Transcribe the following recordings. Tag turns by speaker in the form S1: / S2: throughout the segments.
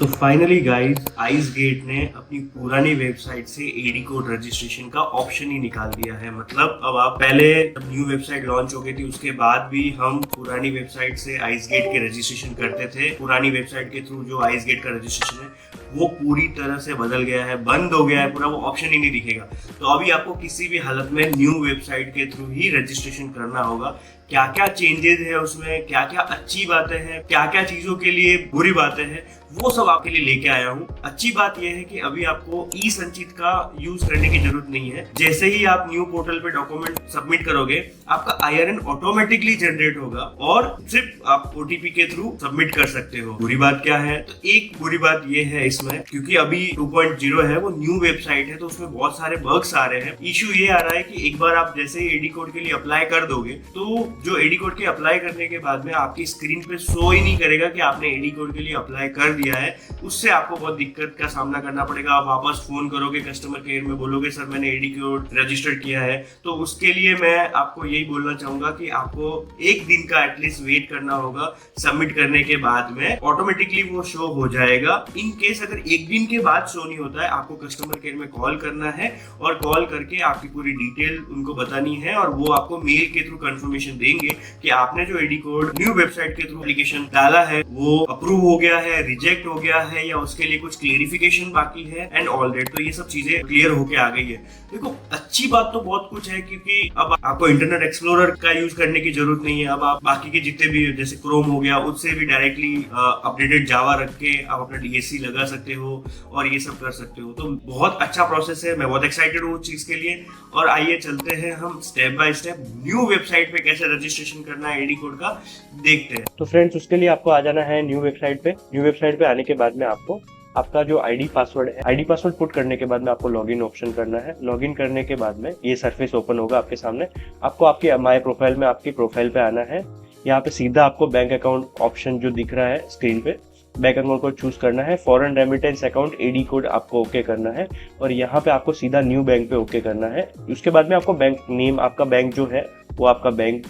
S1: तो finally guys ice gate ने अपनी पुरानी वेबसाइट से एडी कोड रजिस्ट्रेशन का ऑप्शन ही निकाल दिया है। मतलब अब आप पहले न्यू वेबसाइट लॉन्च हो गई थी उसके बाद भी हम पुरानी वेबसाइट से आइस गेट के रजिस्ट्रेशन करते थे। पुरानी वेबसाइट के थ्रू जो आइस गेट का रजिस्ट्रेशन है वो पूरी तरह से बदल गया है, बंद हो गया है पूरा, वो ऑप्शन ही नहीं दिखेगा। तो अभी आपको किसी भी हालत में न्यू वेबसाइट के थ्रू ही रजिस्ट्रेशन करना होगा। क्या क्या चेंजेस है उसमें, क्या क्या अच्छी बातें हैं, क्या क्या चीजों के लिए बुरी बातें हैं, वो सब आपके लिए लेके आया हूँ। अच्छी बात यह है कि अभी आपको ई संचित का यूज करने की जरूरत नहीं है। जैसे ही आप न्यू पोर्टल पे डॉक्यूमेंट सबमिट करोगे आपका IRN ऑटोमेटिकली जनरेट होगा और सिर्फ आप OTP के थ्रू सबमिट कर सकते हो। बुरी बात क्या है? तो एक बुरी बात ये है इसमें, क्योंकि अभी 2.0 है, वो न्यू वेबसाइट है, तो उसमें बहुत सारे बग्स आ रहे हैं। इशू ये आ रहा है कि एक बार आप जैसे ही एडी कोड के लिए अप्लाई कर दोगे तो जो एडी कोड के अप्लाई करने के बाद में आपकी स्क्रीन पे शो ही नहीं करेगा कि आपने एडी कोड के लिए अप्लाई कर दिया है। उससे आपको बहुत दिक्कत का सामना करना पड़ेगा। आप वापस फोन करोगे कस्टमर केयर में, बोलोगे सर मैंने एडी कोड रजिस्टर किया है। तो उसके लिए मैं आपको यही बोलना चाहूंगा कि आपको एक दिन का एटलीस्ट वेट करना होगा। सबमिट करने के बाद में ऑटोमेटिकली वो शो हो जाएगा। इन केस अगर एक दिन के बाद शो नहीं होता है, आपको कस्टमर केयर में कॉल करना है और कॉल करके आपकी पूरी डिटेल उनको बतानी है और वो आपको मेल के थ्रू कंफर्मेशन देंगे कि आपने जो एडी कोड न्यू वेबसाइट के थ्रू एप्लीकेशन डाला है वो अप्रूव हो गया है, रिजेक्ट हो गया है या उसके लिए कुछ क्लेरिफिकेशन बाकी है एंड ऑल दैट। तो ये सब चीजें क्लियर होके आ गई है। देखो अच्छी बात तो बहुत कुछ है, क्योंकि अब आपको इंटरनेट एक्सप्लोरर का यूज करने की जरूरत नहीं है। अब आप बाकी के जितने भी जैसे क्रोम हो गया उससे भी डायरेक्टली अपडेटेड जावा रख के आप अपना DSC लगा सकते हो और ये सब कर सकते हो। तो बहुत अच्छा प्रोसेस है, मैं बहुत एक्साइटेड हूँ उस चीज के लिए। और आइए चलते हैं हम step by step new website पे कैसे रजिस्ट्रेशन करना है एडी कोड का देखते हैं।
S2: तो फ्रेंड्स उसके लिए आपको आ जाना है न्यू वेबसाइट पे। न्यू वेबसाइट पे आने के बाद में आपको आपका जो आईडी पासवर्ड है, आईडी पासवर्ड पुट करने के बाद में आपको लॉगिन ऑप्शन करना है। लॉगिन करने के बाद में ये सरफेस ओपन होगा आपके सामने। आपको आपकी माय प्रोफाइल में आपकी प्रोफाइल पे आना है। यहाँ पे सीधा आपको बैंक अकाउंट ऑप्शन जो दिख रहा है स्क्रीन पे, बैंक अकाउंट को चूज करना है। Foreign remittance account AD code आपको ओके करना है और यहाँ पे आपको सीधा न्यू बैंक पे ओके करना है। उसके बाद में आपको बैंक नेम, आपका बैंक जो है वो आपका बैंक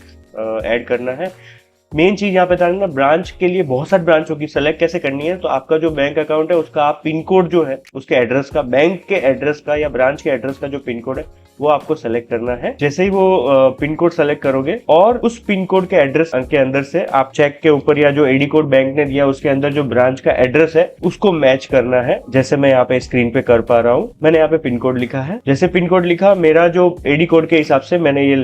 S2: ऐड करना है। मेन चीज यहाँ पे जानना, ब्रांच के लिए बहुत सारी ब्रांच होगी, सेलेक्ट कैसे करनी है। तो आपका जो बैंक अकाउंट है उसका आप पिन कोड जो है उसके एड्रेस का, बैंक के एड्रेस का या ब्रांच के एड्रेस का जो पिन कोड है वो आपको सेलेक्ट करना है। जैसे ही वो पिन कोड सेलेक्ट करोगे और उस पिन कोड के एड्रेस के अंदर से आप चेक के ऊपर या जो एडी कोड बैंक ने दिया उसके अंदर जो ब्रांच का एड्रेस है उसको मैच करना है। जैसे मैं यहाँ पे स्क्रीन पे कर पा रहा हूँ, मैंने यहाँ पे पिन कोड लिखा है। जैसे पिन कोड लिखा, मेरा जो एडी कोड के हिसाब से मैंने ये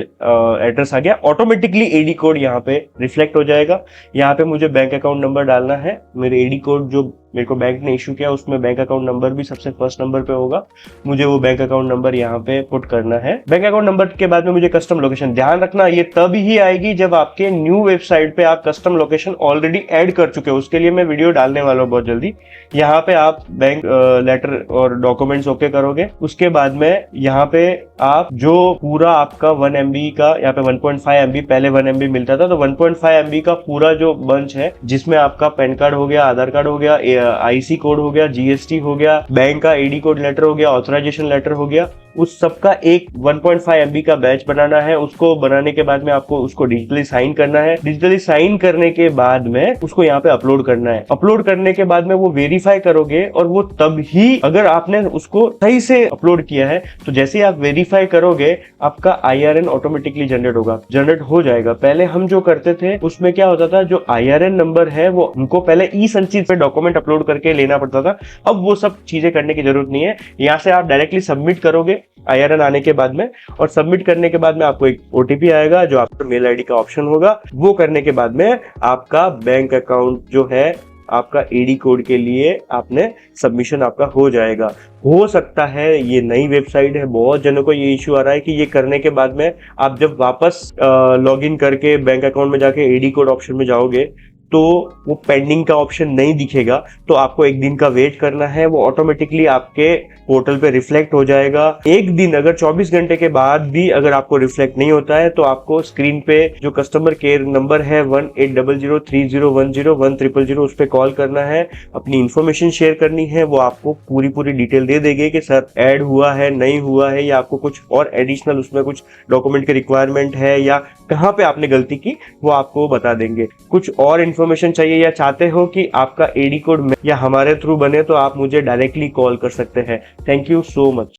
S2: एड्रेस आ गया। ऑटोमेटिकली एडी कोड यहाँ पे रिफ्लेक्ट हो जाएगा। यहाँ पे मुझे बैंक अकाउंट नंबर डालना है। मेरे एडी कोड जो मेरे को बैंक ने इशू किया उसमें बैंक अकाउंट नंबर भी सबसे फर्स्ट नंबर पे होगा। मुझे वो बैंक अकाउंट नंबर यहाँ पे पुट करना है। बैंक अकाउंट नंबर के बाद में मुझे कस्टम लोकेशन, ध्यान रखना ये तभी ही आएगी जब आपके न्यू वेबसाइट पे आप कस्टम लोकेशन ऑलरेडी ऐड कर चुके हो। उसके लिए मैं वीडियो डालने वाला हूँ बहुत जल्दी। यहाँ पे आप बैंक लेटर और डॉक्यूमेंट्स ओके करोगे। उसके बाद में यहाँ पे आप जो पूरा आपका 1 MB का, यहाँ पे 1.5 MB, पहले 1 MB मिलता था, तो 1.5 MB का पूरा जो बंच है जिसमें आपका पैन कार्ड हो गया, आधार कार्ड हो गया, IC कोड हो गया, GST हो गया, बैंक का एडी कोड लेटर हो गया, ऑथराइजेशन लेटर हो गया, उस सबका एक 1.5 MB का बैच बनाना है। उसको बनाने के बाद में आपको उसको डिजिटली साइन करना है। डिजिटली साइन करने के बाद में उसको यहाँ पे अपलोड करना है। अपलोड करने के बाद में वो वेरीफाई करोगे और वो तब ही, अगर आपने उसको सही से अपलोड किया है तो जैसे ही आप वेरीफाई करोगे आपका IRN ऑटोमेटिकली जनरेट हो जाएगा। पहले हम जो करते थे उसमें क्या होता था, जो IRN नंबर है वो हमको पहले ई संचित पे डॉक्यूमेंट अपलोड करके लेना पड़ता था। अब वो सब चीजें करने की जरूरत नहीं है। यहाँ से आप डायरेक्टली सबमिट करोगे IRN आने के बाद में, और सबमिट करने के बाद में आपको एक OTP आएगा जो आपका मेल ID का ऑप्शन होगा। वो करने के बाद में आपका बैंक अकाउंट जो है आपका एडी कोड के लिए आपने सबमिशन आपका हो जाएगा। हो सकता है ये नई वेबसाइट है, बहुत जनों को ये इश्यू आ रहा है कि ये करने के बाद में आप जब वापस लॉगिन करके बैंक अकाउंट में जाके एडी कोड ऑप्शन में जाओगे तो वो पेंडिंग का ऑप्शन नहीं दिखेगा। तो आपको एक दिन का वेट करना है, वो ऑटोमेटिकली आपके पोर्टल पे रिफ्लेक्ट हो जाएगा। एक दिन, अगर 24 घंटे के बाद भी अगर आपको रिफ्लेक्ट नहीं होता है तो आपको स्क्रीन पे जो कस्टमर केयर नंबर है 180030101000 उस पर कॉल करना है, अपनी इंफॉर्मेशन शेयर करनी है। वो आपको पूरी डिटेल दे देंगे कि सर ऐड हुआ है, नहीं हुआ है, या आपको कुछ और एडिशनल उसमें कुछ डॉक्यूमेंट की रिक्वायरमेंट है या कहाँ पे आपने गलती की, वो आपको बता देंगे। कुछ और इन्फॉर्मेशन चाहिए या चाहते हो कि आपका एडी कोड या हमारे थ्रू बने तो आप मुझे डायरेक्टली कॉल कर सकते हैं। Thank you so much.